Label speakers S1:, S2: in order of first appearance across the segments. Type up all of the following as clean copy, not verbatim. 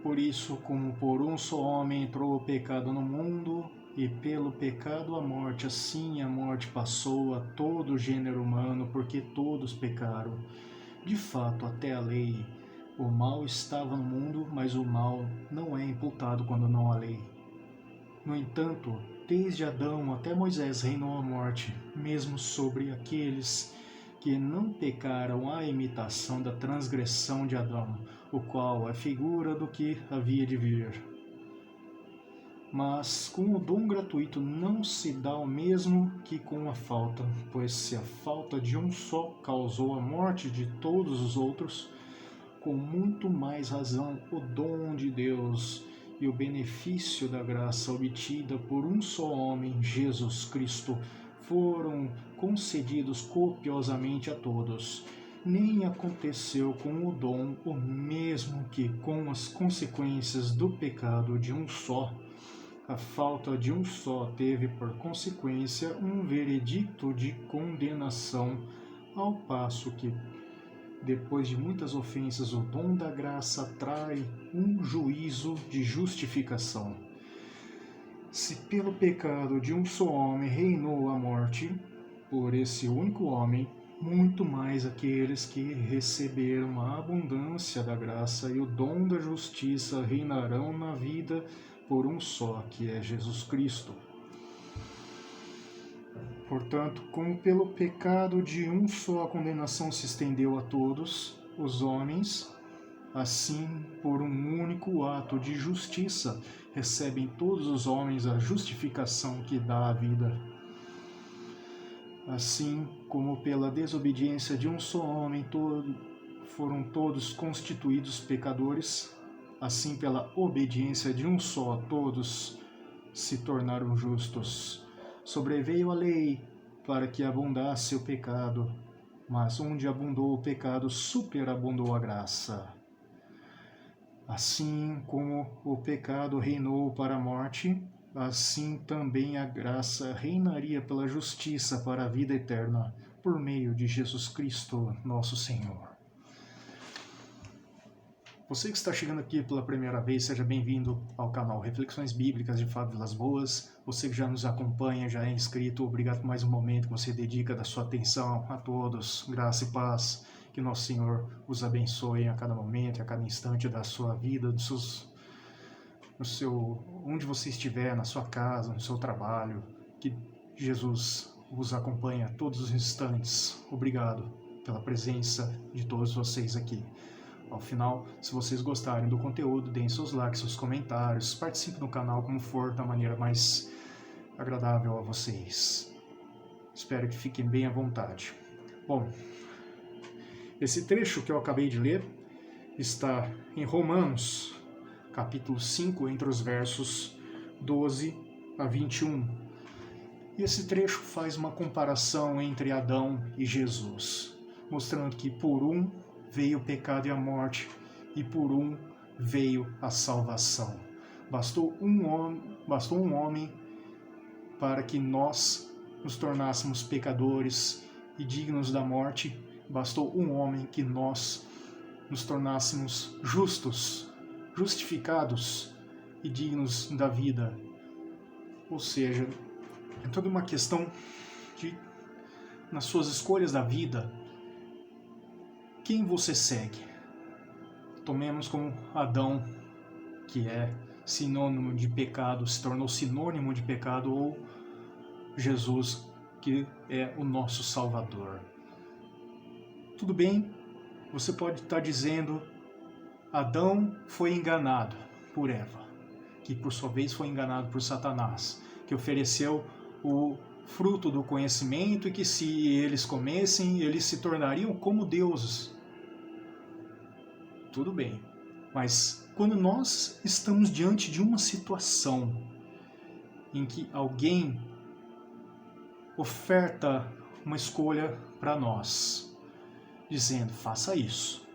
S1: Por isso, como por um só homem entrou o pecado no mundo, e pelo pecado a morte, assim a morte passou a todo o gênero humano, porque todos pecaram. De fato, até a lei, o mal estava no mundo, mas o mal não é imputado quando não há lei. No entanto, desde Adão até Moisés reinou a morte, mesmo sobre aqueles que não pecaram à imitação da transgressão de Adão, o qual é figura do que havia de vir. Mas com o dom gratuito não se dá o mesmo que com a falta, pois se a falta de um só causou a morte de todos os outros, com muito mais razão o dom de Deus e o benefício da graça obtida por um só homem, Jesus Cristo, foram concedidos copiosamente a todos. Nem aconteceu com o dom o mesmo que com as consequências do pecado de um só. A falta de um só teve por consequência um veredicto de condenação, ao passo que, depois de muitas ofensas, o dom da graça trai um juízo de justificação. Se pelo pecado de um só homem reinou a morte, por esse único homem, muito mais aqueles que receberam a abundância da graça e o dom da justiça reinarão na vida por um só, que é Jesus Cristo. Portanto, como pelo pecado de um só a condenação se estendeu a todos os homens, assim, por um único ato de justiça, recebem todos os homens a justificação que dá a vida. Assim como pela desobediência de um só homem foram todos constituídos pecadores, assim pela obediência de um só todos se tornaram justos. Sobreveio a lei para que abundasse o pecado, mas onde abundou o pecado, superabundou a graça. Assim como o pecado reinou para a morte, assim também a graça reinaria pela justiça para a vida eterna, por meio de Jesus Cristo, nosso Senhor. Você que está chegando aqui pela primeira vez, seja bem-vindo ao canal Reflexões Bíblicas de Fábio Vilas Boas. Você que já nos acompanha, já é inscrito, obrigado por mais um momento que você dedica da sua atenção. A todos, graça e paz, que nosso Senhor os abençoe a cada momento, a cada instante da sua vida, onde você estiver, na sua casa, no seu trabalho, que Jesus vos acompanhe a todos os instantes. Obrigado pela presença de todos vocês aqui. Ao final, se vocês gostarem do conteúdo, deem seus likes, seus comentários, participem do canal como for, da maneira mais agradável a vocês. Espero que fiquem bem à vontade. Bom, esse trecho que eu acabei de ler está em Romanos, capítulo 5, entre os versos 12 a 21. E esse trecho faz uma comparação entre Adão e Jesus, mostrando que por um veio o pecado e a morte, e por um veio a salvação. Bastou um homem para que nós nos tornássemos pecadores e dignos da morte. Bastou um homem que nós nos tornássemos justos, justificados e dignos da vida. Ou seja, é toda uma questão de, nas suas escolhas da vida, quem você segue? Tomemos como Adão, que é sinônimo de pecado, se tornou sinônimo de pecado, ou Jesus, que é o nosso Salvador. Tudo bem, você pode estar dizendo, Adão foi enganado por Eva, que por sua vez foi enganado por Satanás, que ofereceu o fruto do conhecimento e que se eles comessem, eles se tornariam como deuses. Tudo bem, mas quando nós estamos diante de uma situação em que alguém oferta uma escolha para nós, dizendo, faça isso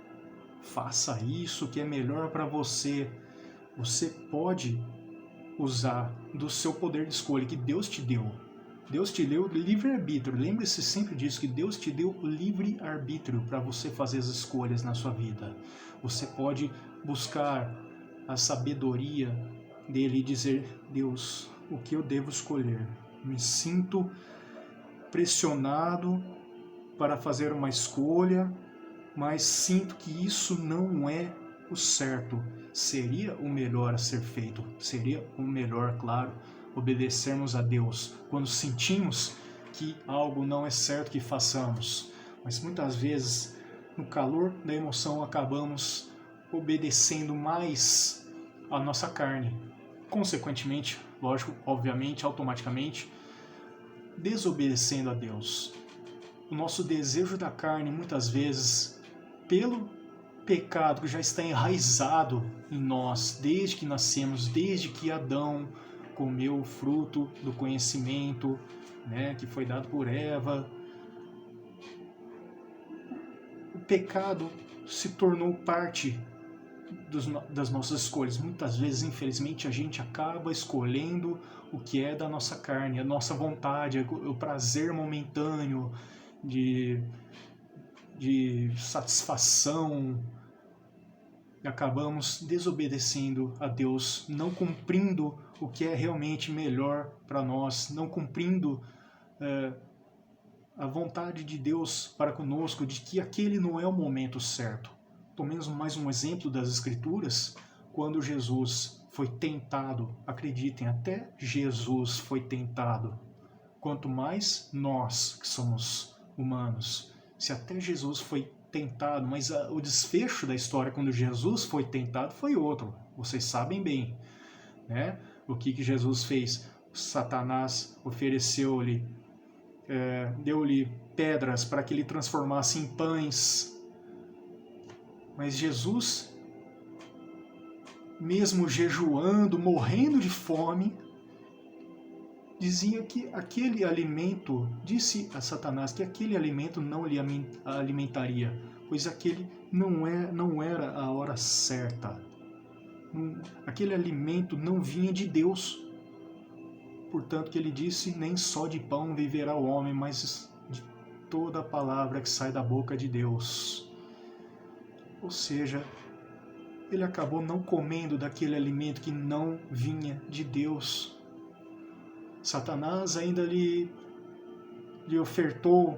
S1: que é melhor para você, você pode usar do seu poder de escolha que Deus te deu. Deus te deu livre-arbítrio. Lembre-se sempre disso, que Deus te deu livre-arbítrio para você fazer as escolhas na sua vida. Você pode buscar a sabedoria dele e dizer: Deus, o que eu devo escolher? Me sinto pressionado para fazer uma escolha, mas sinto que isso não é o certo. Seria o melhor a ser feito, seria o melhor, claro, obedecermos a Deus quando sentimos que algo não é certo que façamos. Mas muitas vezes, no calor da emoção, acabamos obedecendo mais a nossa carne. Consequentemente, lógico, obviamente, automaticamente, desobedecendo a Deus. O nosso desejo da carne, muitas vezes, pelo pecado que já está enraizado em nós, desde que nascemos, desde que Adão comeu o fruto do conhecimento, né, que foi dado por Eva. O pecado se tornou parte das nossas escolhas. Muitas vezes, infelizmente, a gente acaba escolhendo o que é da nossa carne, a nossa vontade, o prazer momentâneo de satisfação. Acabamos desobedecendo a Deus, não cumprindo o que é realmente melhor para nós, não cumprindo a vontade de Deus para conosco, de que aquele não é o momento certo. Tomemos mais um exemplo das Escrituras, quando Jesus foi tentado. Acreditem, até Jesus foi tentado. Quanto mais nós, que somos humanos, se até Jesus foi tentado, mas o desfecho da história quando Jesus foi tentado foi outro. Vocês sabem bem, né? O que Jesus fez? Satanás ofereceu-lhe, deu-lhe pedras para que ele transformasse em pães. Mas Jesus, mesmo jejuando, morrendo de fome, dizia que aquele alimento, disse a Satanás que aquele alimento não lhe alimentaria, pois aquele não era a hora certa. Aquele alimento não vinha de Deus. Portanto, que ele disse: nem só de pão viverá o homem, mas de toda a palavra que sai da boca de Deus. Ou seja, ele acabou não comendo daquele alimento que não vinha de Deus. Satanás ainda lhe ofertou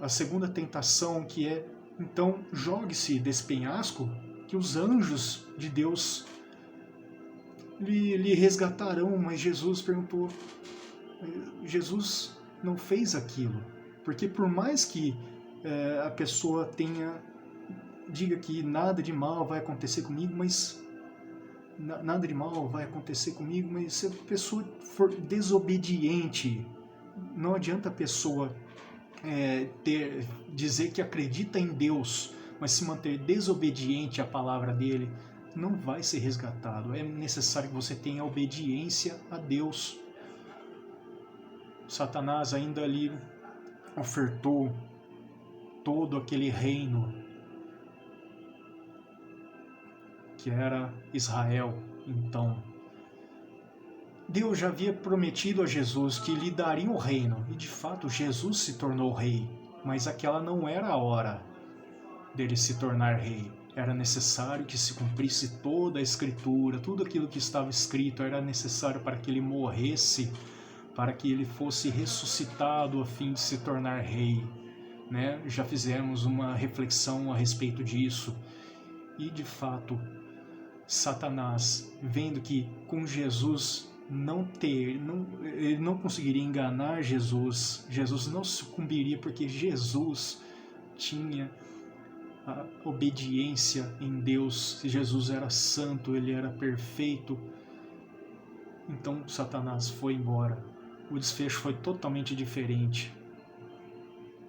S1: a segunda tentação, que é: então jogue-se desse penhasco, que os anjos de Deus lhe resgatarão. Mas Jesus perguntou, Jesus não fez aquilo, porque por mais que a pessoa diga que nada de mal vai acontecer comigo, mas se a pessoa for desobediente, não adianta a pessoa dizer que acredita em Deus, mas se manter desobediente à palavra dele, não vai ser resgatado. É necessário que você tenha obediência a Deus. Satanás ainda lhe ofertou todo aquele reino que era Israel. Então, Deus já havia prometido a Jesus que lhe daria o reino, e de fato Jesus se tornou rei, mas aquela não era a hora dele se tornar rei. Era necessário que se cumprisse toda a Escritura, tudo aquilo que estava escrito era necessário para que ele morresse, para que ele fosse ressuscitado a fim de se tornar rei. Né? Já fizemos uma reflexão a respeito disso. E de fato, Satanás, vendo que com Jesus ele não conseguiria enganar Jesus, Jesus não sucumbiria, porque Jesus tinha a obediência em Deus. Jesus era santo, ele era perfeito. Então Satanás foi embora. O desfecho foi totalmente diferente,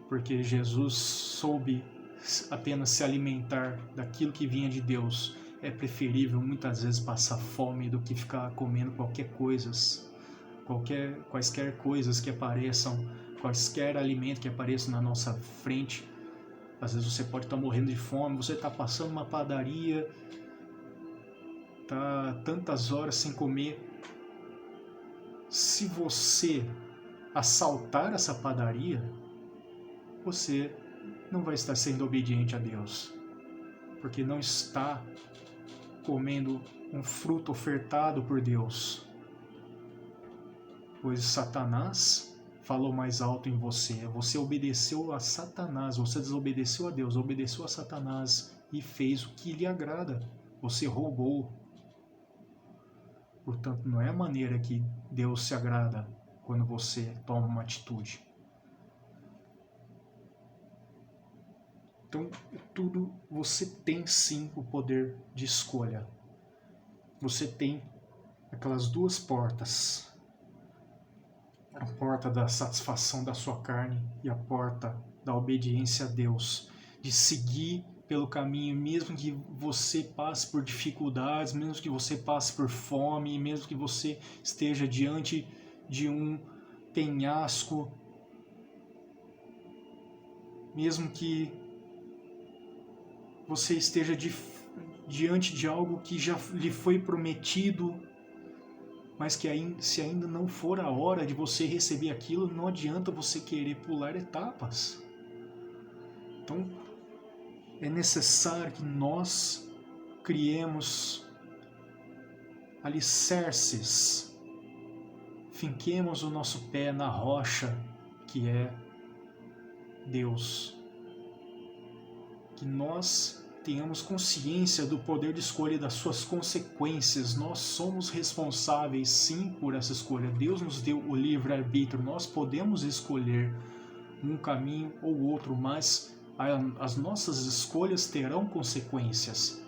S1: porque Jesus soube apenas se alimentar daquilo que vinha de Deus. É preferível muitas vezes passar fome do que ficar comendo quaisquer coisas que apareçam, quaisquer alimento que apareça na nossa frente. Às vezes você pode estar morrendo de fome, você está passando uma padaria, está tantas horas sem comer. Se você assaltar essa padaria, você não vai estar sendo obediente a Deus, porque não está comendo um fruto ofertado por Deus, pois Satanás falou mais alto em você. Você obedeceu a Satanás, você desobedeceu a Deus, obedeceu a Satanás e fez o que lhe agrada. Você roubou. Portanto, não é a maneira que Deus se agrada quando você toma uma atitude. Então, tudo, você tem sim o poder de escolha. Você tem aquelas duas portas. A porta da satisfação da sua carne e a porta da obediência a Deus. De seguir pelo caminho, mesmo que você passe por dificuldades, mesmo que você passe por fome, mesmo que você esteja diante de um penhasco, mesmo que você esteja diante de algo que já lhe foi prometido, mas que se ainda não for a hora de você receber aquilo, não adianta você querer pular etapas. Então, é necessário que nós criemos alicerces, finquemos o nosso pé na rocha que é Deus. Que nós tenhamos consciência do poder de escolha e das suas consequências. Nós somos responsáveis sim por essa escolha. Deus nos deu o livre-arbítrio. Nós podemos escolher um caminho ou outro, mas as nossas escolhas terão consequências.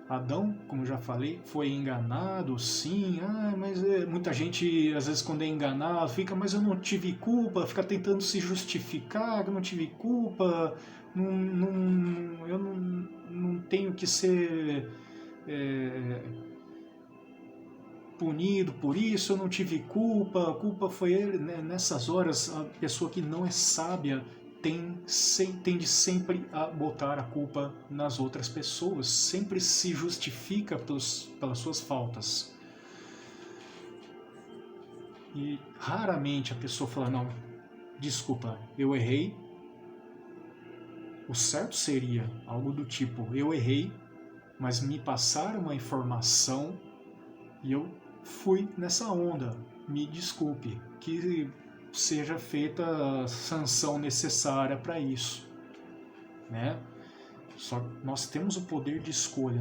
S1: Adão, como já falei, foi enganado, sim, mas muita gente, às vezes, quando é enganado, fica, mas eu não tive culpa, fica tentando se justificar, eu não tive culpa, eu não tenho que ser punido por isso, eu não tive culpa, a culpa foi ele. Nessas horas, a pessoa que não é sábia tende sempre a botar a culpa nas outras pessoas, sempre se justifica pelas suas faltas. E raramente a pessoa fala, não, desculpa, eu errei. O certo seria algo do tipo, eu errei, mas me passaram uma informação e eu fui nessa onda, me desculpe, que seja feita a sanção necessária para isso, né? Só que nós temos o poder de escolha,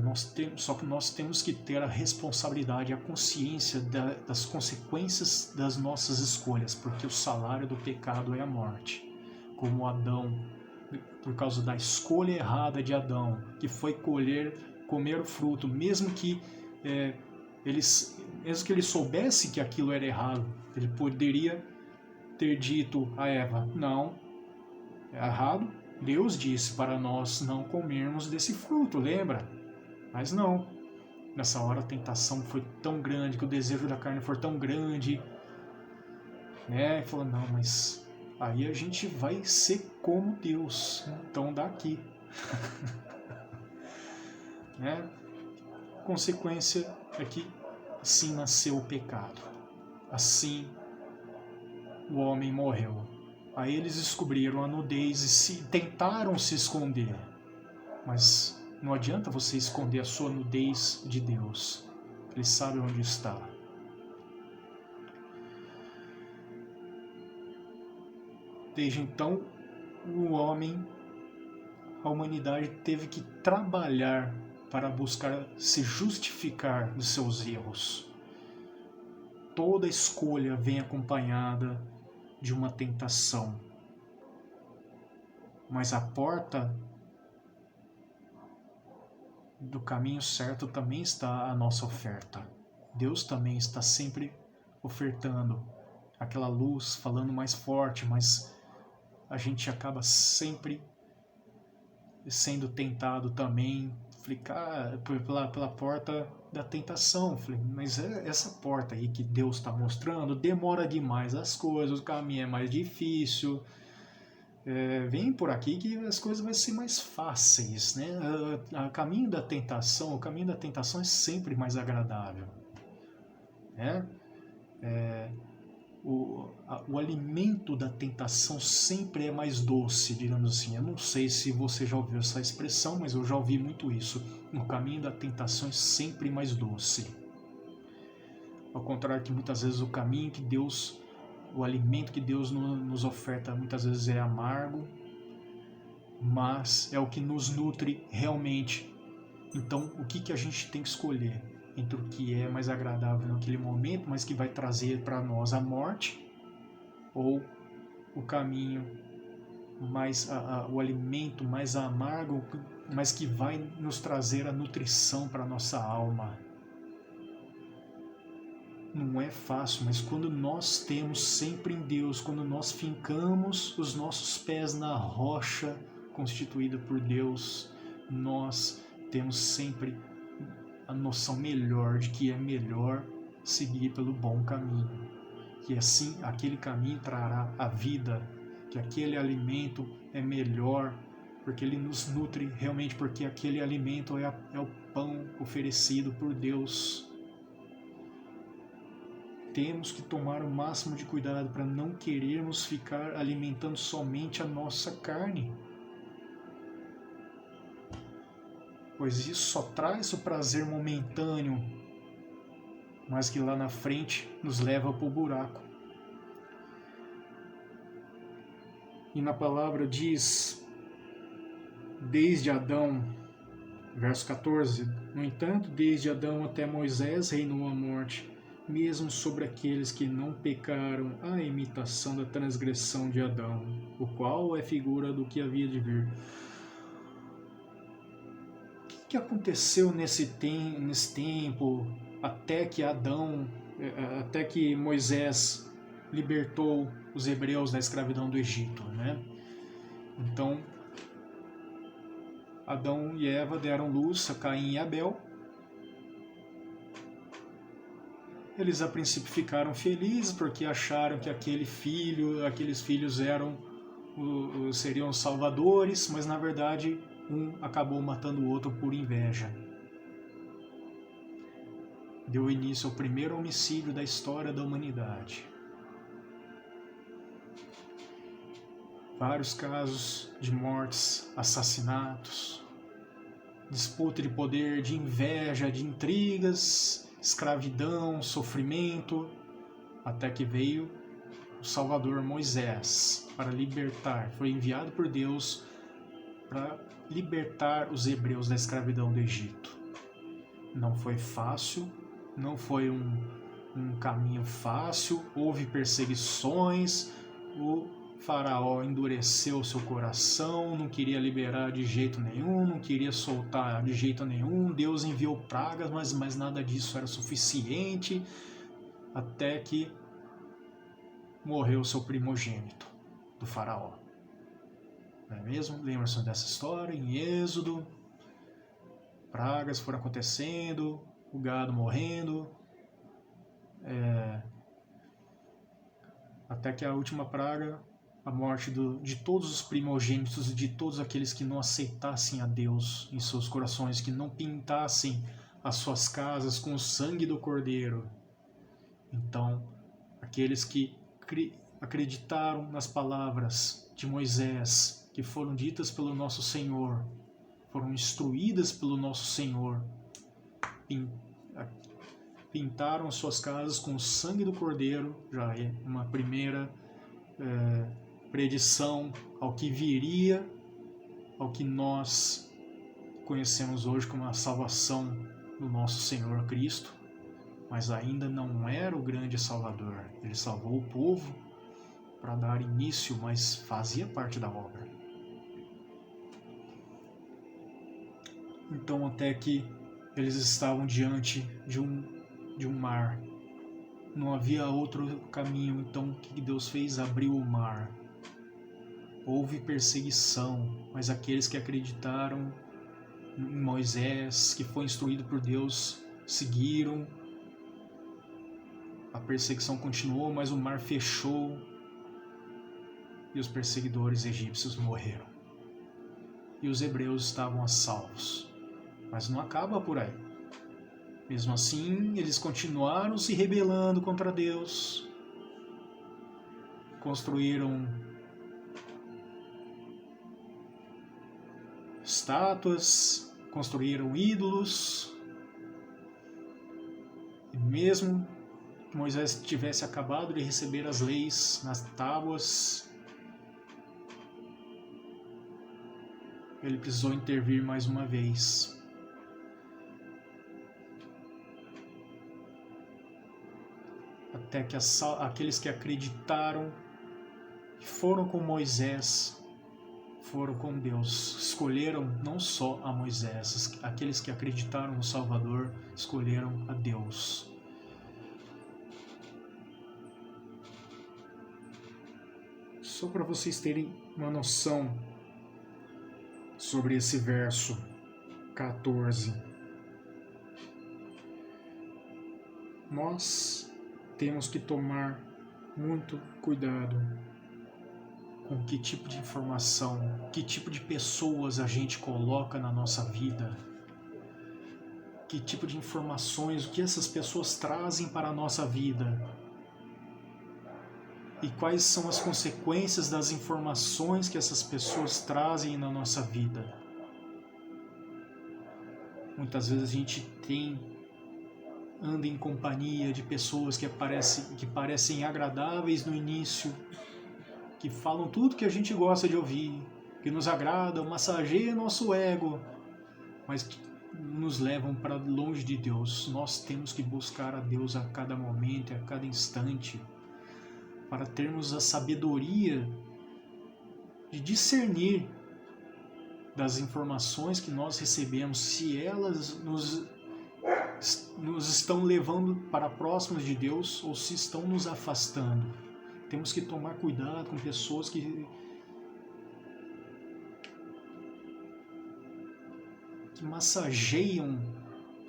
S1: só que nós temos que ter a responsabilidade, a consciência das consequências das nossas escolhas, porque o salário do pecado é a morte. Como Adão, por causa da escolha errada de Adão, que foi comer o fruto, mesmo que ele soubesse que aquilo era errado, ele poderia ter dito a Eva, não, é errado, Deus disse para nós não comermos desse fruto, lembra? Mas não, nessa hora a tentação foi tão grande, que o desejo da carne foi tão grande, né? E falou, não, mas aí a gente vai ser como Deus, então daqui. Né? Consequência é que assim nasceu o pecado, assim o homem morreu. Aí eles descobriram a nudez e tentaram se esconder. Mas não adianta você esconder a sua nudez de Deus. Ele sabe onde está. Desde então, a humanidade teve que trabalhar para buscar se justificar dos seus erros. Toda escolha vem acompanhada de uma tentação. Mas a porta do caminho certo também está a nossa oferta. Deus também está sempre ofertando aquela luz, falando mais forte, mas a gente acaba sempre sendo tentado também, pela porta da tentação. Mas essa porta aí que Deus está mostrando demora demais as coisas, o caminho é mais difícil. Vem por aqui que as coisas vão ser mais fáceis, né? O caminho da tentação é sempre mais agradável, né? o alimento da tentação sempre é mais doce, digamos assim. Eu não sei se você já ouviu essa expressão, mas eu já ouvi muito isso. O caminho da tentação é sempre mais doce. Ao contrário que muitas vezes o alimento que Deus nos oferta muitas vezes é amargo, mas é o que nos nutre realmente. Então, o que a gente tem que escolher? Entre o que é mais agradável naquele momento, mas que vai trazer para nós a morte, ou o caminho o alimento mais amargo, mas que vai nos trazer a nutrição para a nossa alma. Não é fácil, mas quando nós temos sempre em Deus, quando nós fincamos os nossos pés na rocha constituída por Deus, nós temos sempre a noção melhor de que é melhor seguir pelo bom caminho, que assim aquele caminho trará a vida, que aquele alimento é melhor, porque ele nos nutre realmente, porque aquele alimento é o pão oferecido por Deus. Temos que tomar o máximo de cuidado para não querermos ficar alimentando somente a nossa carne, pois isso só traz o prazer momentâneo, mas que lá na frente nos leva para o buraco. E na palavra diz, desde Adão, verso 14, no entanto, desde Adão até Moisés reinou a morte, mesmo sobre aqueles que não pecaram, a imitação da transgressão de Adão, o qual é figura do que havia de vir. O que aconteceu nesse tempo, até que Moisés libertou os hebreus da escravidão do Egito, né? Então, Adão e Eva deram luz a Caim e Abel. Eles a princípio ficaram felizes porque acharam que aqueles filhos seriam salvadores, mas na verdade um acabou matando o outro por inveja. Deu início ao primeiro homicídio da história da humanidade. Vários casos de mortes, assassinatos, disputa de poder, de inveja, de intrigas, escravidão, sofrimento, até que veio o Salvador Moisés para libertar, foi enviado por Deus para libertar os hebreus da escravidão do Egito. Não foi fácil, não foi um caminho fácil, houve perseguições, o faraó endureceu seu coração, não queria liberar de jeito nenhum, não queria soltar de jeito nenhum, Deus enviou pragas, mas nada disso era suficiente, até que morreu seu primogênito do faraó. Não é mesmo? Lembra-se dessa história? Em Êxodo, pragas foram acontecendo, o gado morrendo, até que a última praga, a morte de todos os primogênitos, de todos aqueles que não aceitassem a Deus em seus corações, que não pintassem as suas casas com o sangue do Cordeiro. Então, aqueles que acreditaram nas palavras de Moisés, que foram ditas pelo nosso Senhor, foram instruídas pelo nosso Senhor, pintaram suas casas com o sangue do Cordeiro, já é uma primeira predição ao que viria, ao que nós conhecemos hoje como a salvação do nosso Senhor Cristo, mas ainda não era o grande Salvador. Ele salvou o povo para dar início, mas fazia parte da obra. Então, até que eles estavam diante de um mar, não havia outro caminho. Então, o que Deus fez? Abriu o mar. Houve perseguição, mas aqueles que acreditaram em Moisés, que foi instruído por Deus, seguiram. A perseguição continuou, mas o mar fechou e os perseguidores egípcios morreram. E os hebreus estavam a salvos. Mas não acaba por aí. Mesmo assim, eles continuaram se rebelando contra Deus. construíram estátuas, construíram ídolos, e mesmo que Moisés tivesse acabado de receber as leis nas tábuas, ele precisou intervir mais uma vez. Até que aqueles que acreditaram, que foram com Moisés, foram com Deus, escolheram não só a Moisés, aqueles que acreditaram no Salvador, escolheram a Deus. Só para vocês terem uma noção sobre esse verso 14. Nós temos que tomar muito cuidado com que tipo de informação, que tipo de pessoas a gente coloca na nossa vida, que tipo de informações, o que essas pessoas trazem para a nossa vida e quais são as consequências das informações que essas pessoas trazem na nossa vida. Muitas vezes a gente anda em companhia de pessoas que parecem agradáveis no início, que falam tudo que a gente gosta de ouvir, que nos agradam, massageiam nosso ego, mas que nos levam para longe de Deus. Nós temos que buscar a Deus a cada momento, a cada instante, para termos a sabedoria de discernir das informações que nós recebemos, se elas nos estão levando para próximos de Deus ou se estão nos afastando. Temos que tomar cuidado com pessoas que massageiam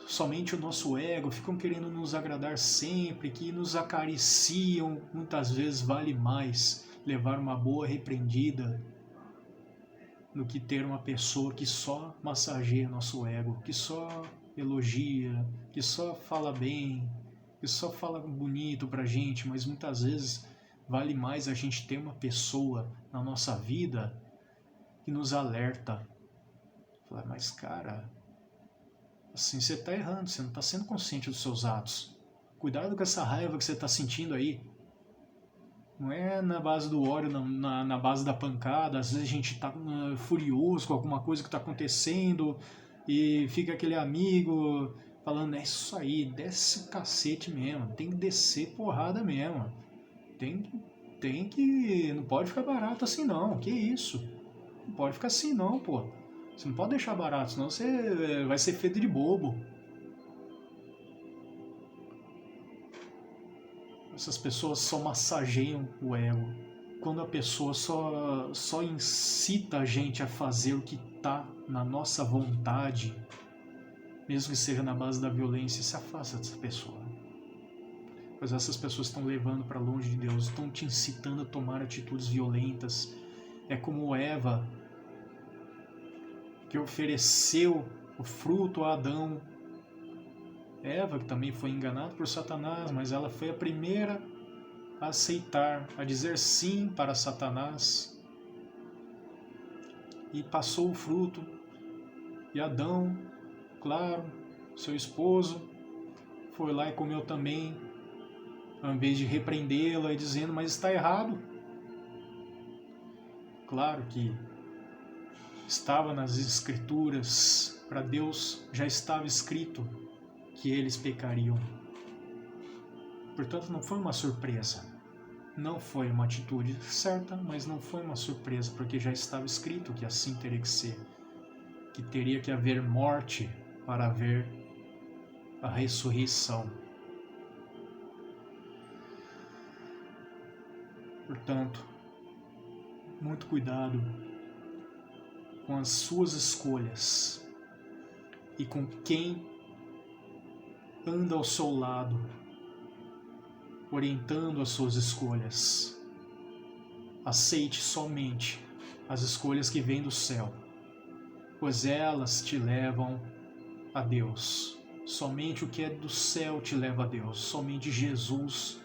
S1: somente o nosso ego, ficam querendo nos agradar sempre, que nos acariciam. Muitas vezes vale mais levar uma boa repreendida do que ter uma pessoa que só massageia nosso ego, que só elogia, que só fala bem, que só fala bonito pra gente, mas muitas vezes vale mais a gente ter uma pessoa na nossa vida que nos alerta. Fala, mas cara, assim você está errando, você não está sendo consciente dos seus atos. Cuidado com essa raiva que você está sentindo aí. Não é na base do ódio, na base da pancada. Às vezes a gente está furioso com alguma coisa que está acontecendo e fica aquele amigo falando, é isso aí, desce o cacete mesmo, tem que descer porrada mesmo. Tem que... Não pode ficar barato assim não, que isso? Não pode ficar assim não, pô. Você não pode deixar barato, senão você vai ser feito de bobo. Essas pessoas só massageiam o ego. Quando a pessoa só incita a gente a fazer o que está na nossa vontade, mesmo que seja na base da violência, se afasta dessa pessoa. Pois essas pessoas estão levando para longe de Deus, estão te incitando a tomar atitudes violentas. É como Eva, que ofereceu o fruto a Adão. Eva, que também foi enganada por Satanás, mas ela foi a primeira a aceitar, a dizer sim para Satanás. E passou o fruto. E Adão, claro, seu esposo, foi lá e comeu também, ao invés de repreendê-la e dizendo, mas está errado. Claro que estava nas escrituras, para Deus já estava escrito que eles pecariam. Portanto, não foi uma surpresa. Não foi uma atitude certa, mas não foi uma surpresa, porque já estava escrito que assim teria que ser. Que teria que haver morte para haver a ressurreição. Portanto, muito cuidado com as suas escolhas e com quem anda ao seu lado, orientando as suas escolhas. Aceite somente as escolhas que vêm do céu, pois elas te levam a Deus. Somente o que é do céu te leva a Deus. Somente Jesus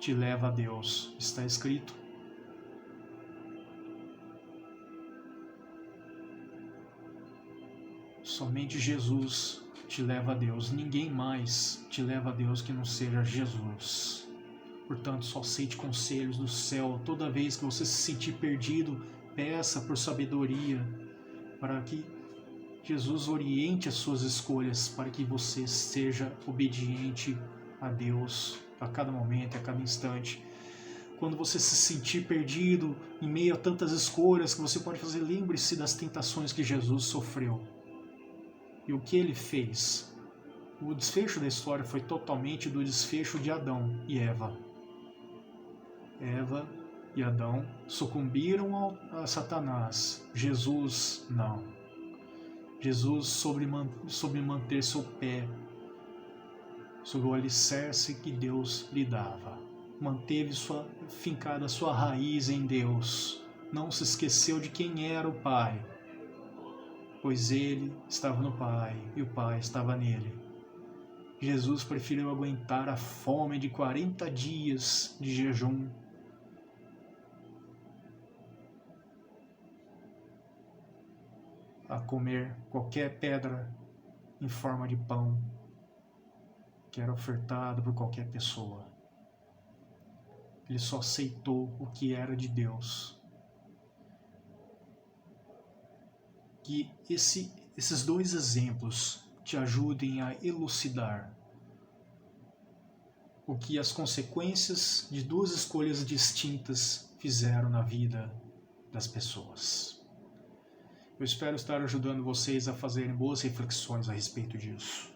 S1: te leva a Deus. Está escrito: somente Jesus te leva a Deus. Ninguém mais te leva a Deus que não seja Jesus. Portanto, só aceite conselhos do céu. Toda vez que você se sentir perdido, peça por sabedoria, para que Jesus oriente as suas escolhas, para que você seja obediente a Deus a cada momento, a cada instante. Quando você se sentir perdido em meio a tantas escolhas que você pode fazer, lembre-se das tentações que Jesus sofreu e o que ele fez. O desfecho da história foi totalmente do desfecho de Adão e Eva. Eva e Adão sucumbiram a Satanás. Jesus não. Jesus soube manter seu pé sobre o alicerce que Deus lhe dava. Manteve fincada sua raiz em Deus. Não se esqueceu de quem era o Pai, pois ele estava no Pai e o Pai estava nele. Jesus preferiu aguentar a fome de 40 dias de jejum a comer qualquer pedra em forma de pão que era ofertado por qualquer pessoa. Ele só aceitou o que era de Deus. Que esses dois exemplos te ajudem a elucidar o que as consequências de duas escolhas distintas fizeram na vida das pessoas. Eu espero estar ajudando vocês a fazerem boas reflexões a respeito disso.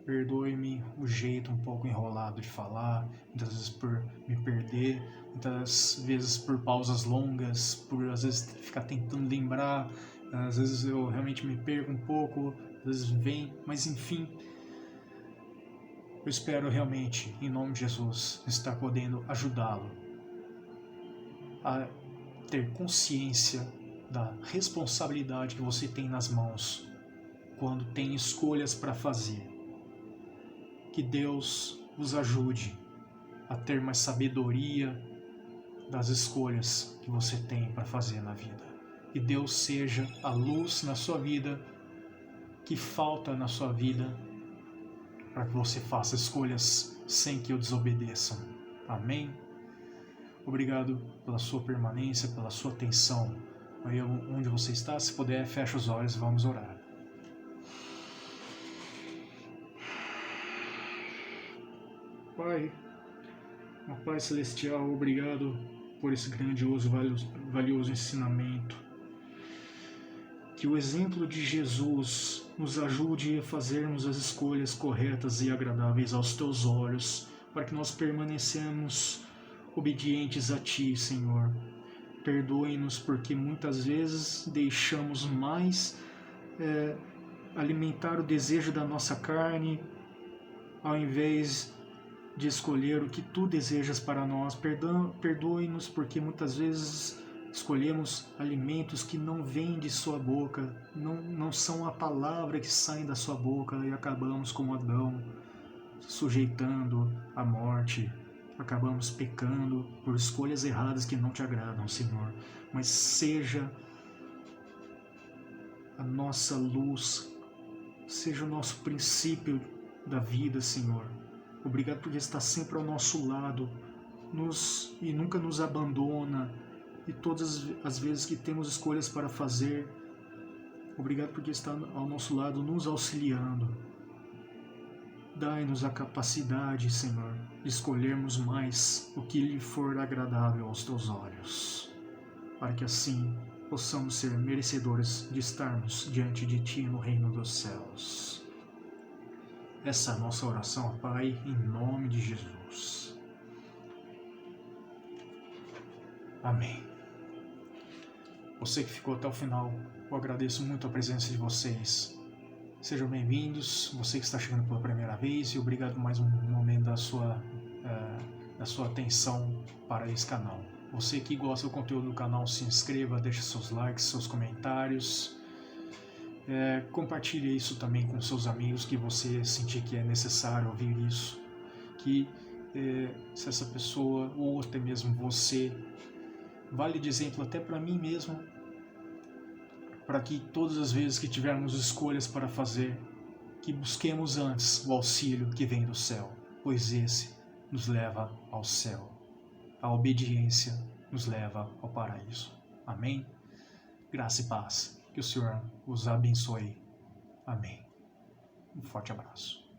S1: Perdoe-me o jeito um pouco enrolado de falar, muitas vezes por me perder, muitas vezes por pausas longas, por às vezes ficar tentando lembrar, às vezes eu realmente me perco um pouco, às vezes vem, mas enfim. Eu espero realmente, em nome de Jesus, estar podendo ajudá-lo a ter consciência da responsabilidade que você tem nas mãos quando tem escolhas para fazer. Que Deus vos ajude a ter mais sabedoria das escolhas que você tem para fazer na vida. Que Deus seja a luz na sua vida, que falta na sua vida, para que você faça escolhas sem que o desobedeçam. Amém? Obrigado pela sua permanência, pela sua atenção. Aí onde você está, se puder, feche os olhos e vamos orar. Pai, ó Pai Celestial, obrigado por esse grandioso, valioso ensinamento. Que o exemplo de Jesus nos ajude a fazermos as escolhas corretas e agradáveis aos Teus olhos, para que nós permanecemos obedientes a Ti, Senhor. Perdoe-nos porque muitas vezes deixamos mais alimentar o desejo da nossa carne, ao invés de escolher o que Tu desejas para nós. Perdoe-nos porque muitas vezes escolhemos alimentos que não vêm de Sua boca, não são a palavra que sai da Sua boca, e acabamos como Adão, sujeitando à morte. Acabamos pecando por escolhas erradas que não Te agradam, Senhor. Mas seja a nossa luz, seja o nosso princípio da vida, Senhor. Obrigado por estar sempre ao nosso lado e nunca nos abandona. E todas as vezes que temos escolhas para fazer, obrigado porque está ao nosso lado, nos auxiliando. Dai-nos a capacidade, Senhor, de escolhermos mais o que lhe for agradável aos Teus olhos, para que assim possamos ser merecedores de estarmos diante de Ti no reino dos céus. Essa é a nossa oração, Pai, em nome de Jesus. Amém. Você que ficou até o final, eu agradeço muito a presença de vocês. Sejam bem-vindos, você que está chegando pela primeira vez, e obrigado por mais um momento da sua atenção para esse canal. Você que gosta do conteúdo do canal, se inscreva, deixe seus likes, seus comentários. Compartilhe isso também com seus amigos que você sentir que é necessário ouvir isso. Que se essa pessoa, ou até mesmo você, vale de exemplo até para mim mesmo, para que todas as vezes que tivermos escolhas para fazer, que busquemos antes o auxílio que vem do céu, pois esse nos leva ao céu. A obediência nos leva ao paraíso. Amém? Graça e paz. Que o Senhor os abençoe. Amém. Um forte abraço.